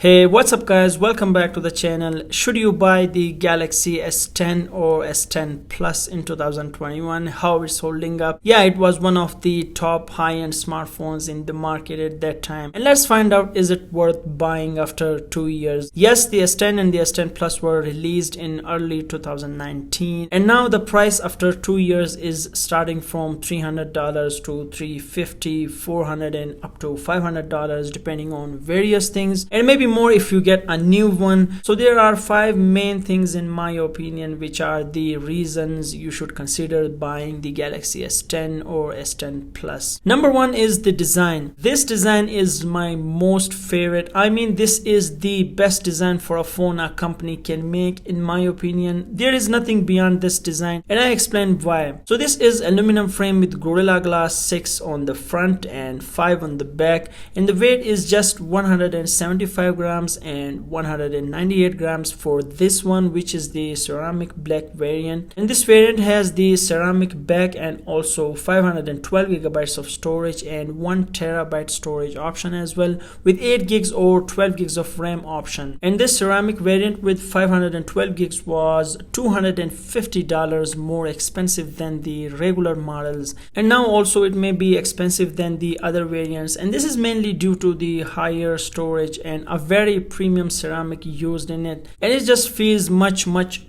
Hey, what's up guys? Welcome back to the channel. Should you buy the Galaxy S10 or S10 Plus in 2021? How it's holding up? Yeah, it was one of the top high-end smartphones in the market at that time. And let's find out, is it worth buying after 2 years? Yes, the S10 and the S10 Plus were released in early 2019. And now the price after 2 years is starting from $300 to $350, $400 and up to $500 depending on various things. And maybe more if you get a new one. So there are 5 main things in my opinion which are the reasons you should consider buying the Galaxy S10 or S10 Plus. Number 1 is the design. This design is my most favorite. I mean, this is the best design for a phone a company can make in my opinion. There is nothing beyond this design and I explain why. So this is aluminum frame with Gorilla Glass 6 on the front and 5 on the back, and the weight is just 175 grams and 198 grams for this one, which is the ceramic black variant. And this variant has the ceramic back and also 512 gigabytes of storage and 1 terabyte storage option as well, with 8 gigs or 12 gigs of RAM option. And this ceramic variant with 512 gigs was $250 more expensive than the regular models, and now also it may be expensive than the other variants, and this is mainly due to the higher storage and a very premium ceramic used in it, and it just feels much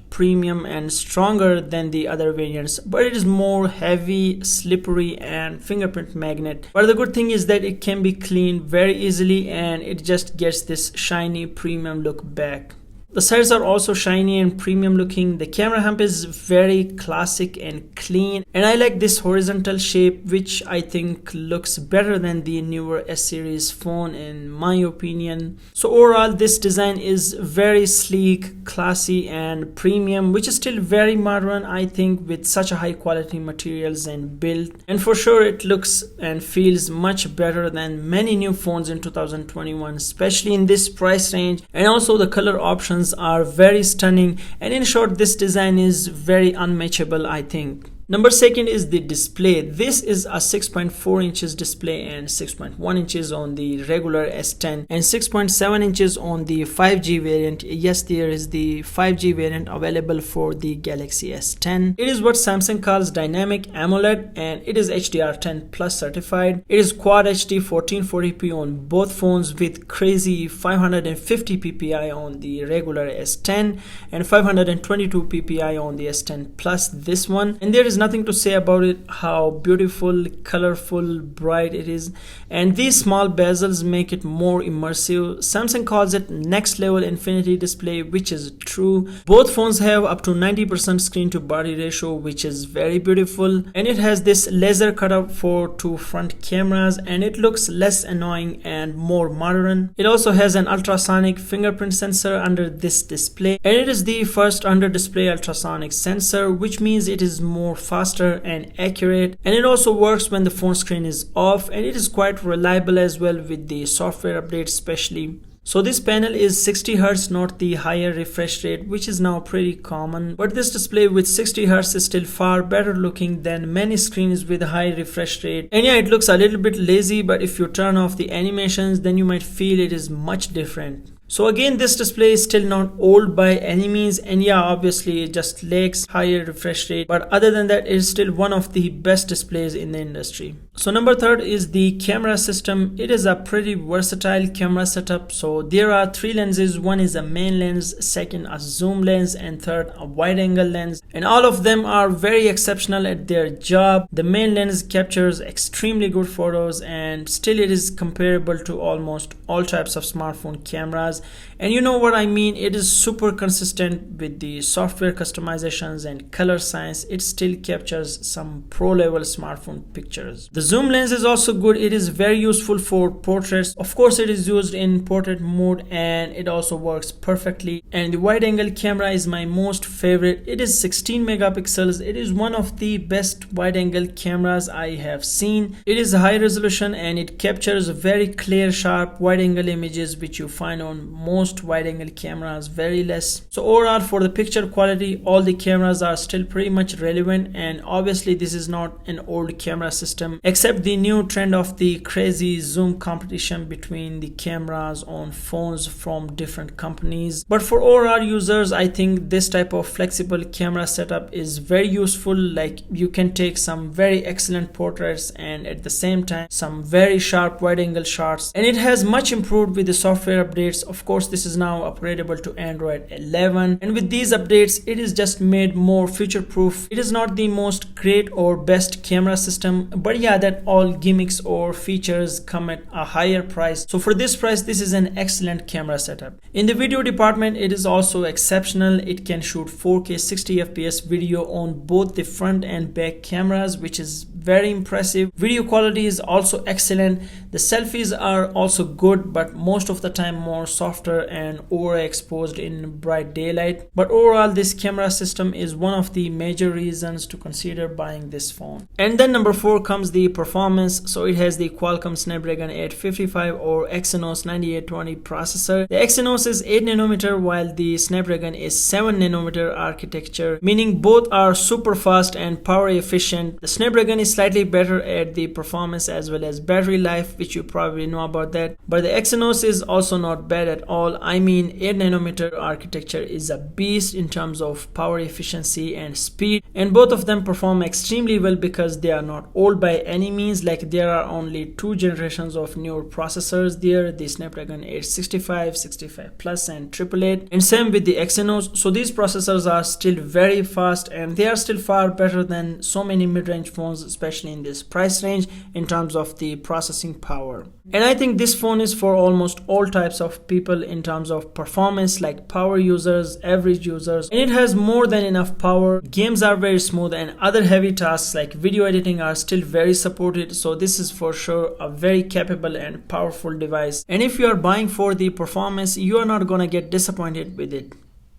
premium and stronger than the other variants, but it is more heavy, slippery and fingerprint magnet. But the good thing is that it can be cleaned very easily and it just gets this shiny premium look back. The sides are also shiny and premium looking. The camera hump is very classic and clean, and I like this horizontal shape which I think looks better than the newer S series phone in my opinion. So overall this design is very sleek, classy and premium, which is still very modern I think, with such a high quality materials and build, and for sure it looks and feels much better than many new phones in 2021, especially in this price range. And also the color options are very stunning, and in short this design is very unmatchable I think. Number 2 is the display. This is a 6.4 inches display and 6.1 inches on the regular S10 and 6.7 inches on the 5G variant. Yes, there is the 5G variant available for the Galaxy S10. It is what Samsung calls dynamic AMOLED, and it is HDR10 plus certified. It is Quad HD 1440p on both phones with crazy 550 ppi on the regular S10 and 522 ppi on the S10 Plus, this one. And there is nothing to say about it, how beautiful, colorful, bright it is, and these small bezels make it more immersive. Samsung calls it next level infinity display, which is true. Both phones have up to 90% screen to body ratio, which is very beautiful, and it has this laser cutout for 2 front cameras, and it looks less annoying and more modern. It also has an ultrasonic fingerprint sensor under this display, and it is the first under display ultrasonic sensor, which means it is more faster and accurate, and it also works when the phone screen is off, and it is quite reliable as well with the software updates especially. So this panel is 60 Hz, not the higher refresh rate, which is now pretty common, but this display with 60 Hz is still far better looking than many screens with high refresh rate. And yeah, it looks a little bit lazy, but if you turn off the animations then you might feel it is much different. So again, this display is still not old by any means, and yeah, obviously it just lacks higher refresh rate, but other than that it is still one of the best displays in the industry. So number 3 is the camera system. It is a pretty versatile camera setup. So there are 3 lenses. One is a main lens, second a zoom lens, and third a wide angle lens, and all of them are very exceptional at their job. The main lens captures extremely good photos, and still it is comparable to almost all types of smartphone cameras. And you know what I mean, it is super consistent with the software customizations and color science. It still captures some pro level smartphone pictures. The zoom lens is also good. It is very useful for portraits. Of course it is used in portrait mode and it also works perfectly. And the wide angle camera is my most favorite. It is 16 megapixels. It is one of the best wide angle cameras I have seen. It is high resolution and it captures very clear, sharp wide angle images which you find on most wide angle cameras very less. So overall, for the picture quality, all the cameras are still pretty much relevant, and obviously this is not an old camera system, except the new trend of the crazy zoom competition between the cameras on phones from different companies. But for overall users, I think this type of flexible camera setup is very useful. Like, you can take some very excellent portraits and at the same time some very sharp wide angle shots, and it has much improved with the software updates. Of course, this is now upgradable to Android 11, and with these updates it is just made more future proof. It is not the most great or best camera system, but yeah, that all gimmicks or features come at a higher price. So for this price, this is an excellent camera setup. In the video department, it is also exceptional. It can shoot 4K 60 FPS video on both the front and back cameras, which is very impressive. Video quality is also excellent. The selfies are also good, but most of the time more softer and overexposed in bright daylight. But overall, this camera system is one of the major reasons to consider buying this phone. And then number 4 comes the performance. So it has the Qualcomm Snapdragon 855 or Exynos 9820 processor. The Exynos is 8nm while the Snapdragon is 7nm architecture, meaning both are super fast and power efficient. The Snapdragon is slightly better at the performance as well as battery life, which you probably know about that, but the Exynos is also not bad at all. I mean, 8nm architecture is a beast in terms of power efficiency and speed, and both of them perform extremely well because they are not old by any means. Like, there are only 2 generations of newer processors there, the Snapdragon 865, 65 plus and 888, and same with the Exynos. So these processors are still very fast, and they are still far better than so many mid-range phones, especially in this price range, in terms of the processing power. And I think this phone is for almost all types of people in terms of performance, like power users, average users, and it has more than enough power. Games are very smooth, and other heavy tasks like video editing are still very supported. So this is for sure a very capable and powerful device, and if you are buying for the performance, you are not gonna get disappointed with it.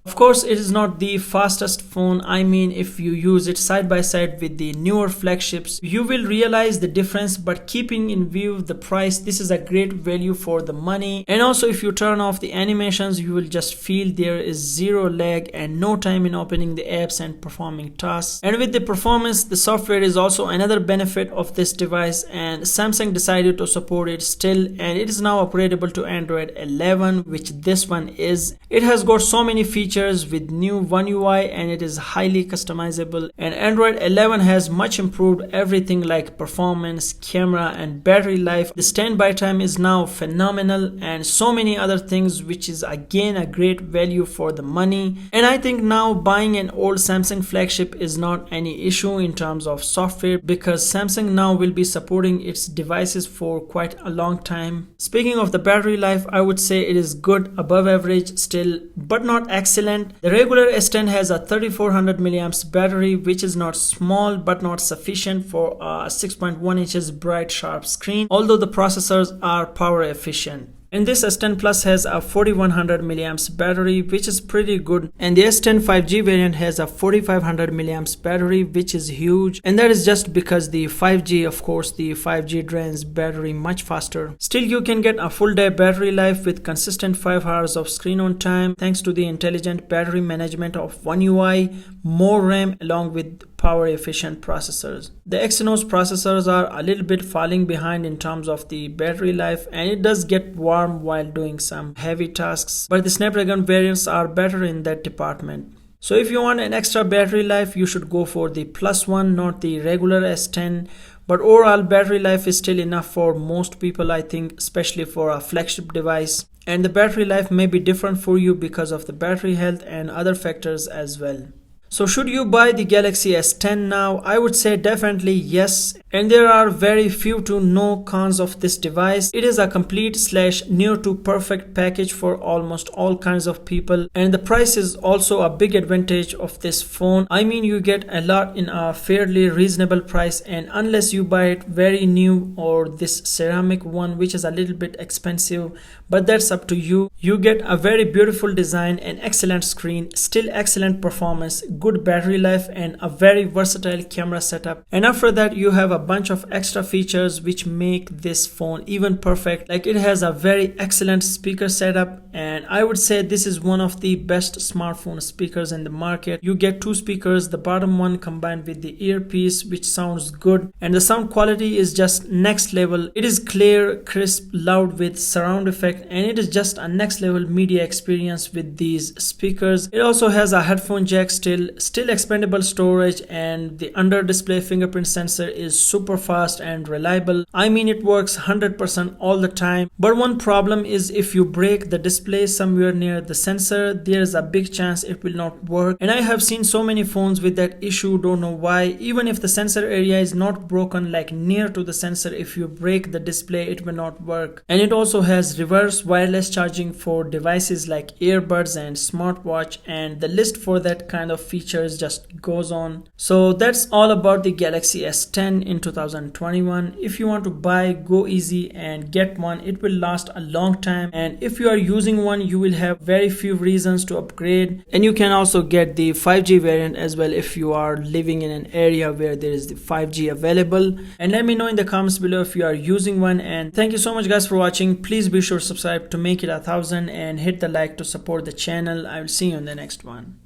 Of course, it is not the fastest phone. I mean, if you use it side by side with the newer flagships, you will realize the difference, but keeping in view the price, this is a great value for the money. And also, if you turn off the animations, you will just feel there is zero lag and no time in opening the apps and performing tasks. And with the performance, the software is also another benefit of this device, and Samsung decided to support it still, and it is now upgradable to Android 11, which this one is. It has got so many features with new One UI, and it is highly customizable, and Android 11 has much improved everything like performance, camera and battery life. The standby time is now phenomenal, and so many other things, which is again a great value for the money. And I think now buying an old Samsung flagship is not any issue in terms of software, because Samsung now will be supporting its devices for quite a long time. Speaking of the battery life, I would say it is good, above average still, but not excellent. The regular S10 has a 3400 mAh battery, which is not small but not sufficient for a 6.1 inches bright sharp screen, although the processors are power efficient. And this S10 Plus has a 4100 mAh battery, which is pretty good, and the S10 5G variant has a 4500 mAh battery, which is huge, and that is just because the 5G, of course, the 5G drains battery much faster. Still, you can get a full day battery life with consistent 5 hours of screen on time thanks to the intelligent battery management of One UI, more RAM along with power efficient processors. The Exynos processors are a little bit falling behind in terms of the battery life, and it does get warm while doing some heavy tasks, but the Snapdragon variants are better in that department. So if you want an extra battery life, you should go for the Plus one, not the regular S10. But overall battery life is still enough for most people, I think, especially for a flagship device. And the battery life may be different for you because of the battery health and other factors as well. So should you buy the Galaxy S10 now? I would say definitely yes. And there are very few to no cons of this device. It is a complete / near to perfect package for almost all kinds of people. And the price is also a big advantage of this phone. I mean, you get a lot in a fairly reasonable price, and unless you buy it very new or this ceramic one, which is a little bit expensive, but that's up to you. You get a very beautiful design and excellent screen, still excellent performance, good battery life and a very versatile camera setup. And after that, you have a bunch of extra features which make this phone even perfect. Like it has a very excellent speaker setup, and I would say this is one of the best smartphone speakers in the market. You get two speakers, the bottom one combined with the earpiece, which sounds good, and the sound quality is just next level. It is clear, crisp, loud with surround effect, and it is just a next level media experience with these speakers. It also has a headphone jack, still expandable storage, and the under display fingerprint sensor is super fast and reliable. I mean, it works 100% all the time. But one problem is if you break the display somewhere near the sensor, there is a big chance it will not work. And I have seen so many phones with that issue, don't know why. Even if the sensor area is not broken, like near to the sensor, if you break the display, it will not work. And it also has reverse wireless charging for devices like earbuds and smartwatch, and the list for that kind of features just goes on. So that's all about the Galaxy S10 in 2021. If you want to buy, go easy and get one. It will last a long time, and if you are using one, you will have very few reasons to upgrade. And you can also get the 5G variant as well if you are living in an area where there is the 5G available. And let me know in the comments below if you are using one. And thank you so much guys for watching. Please be sure to subscribe to make it 1,000 and hit the like to support the channel. I will see you in the next one.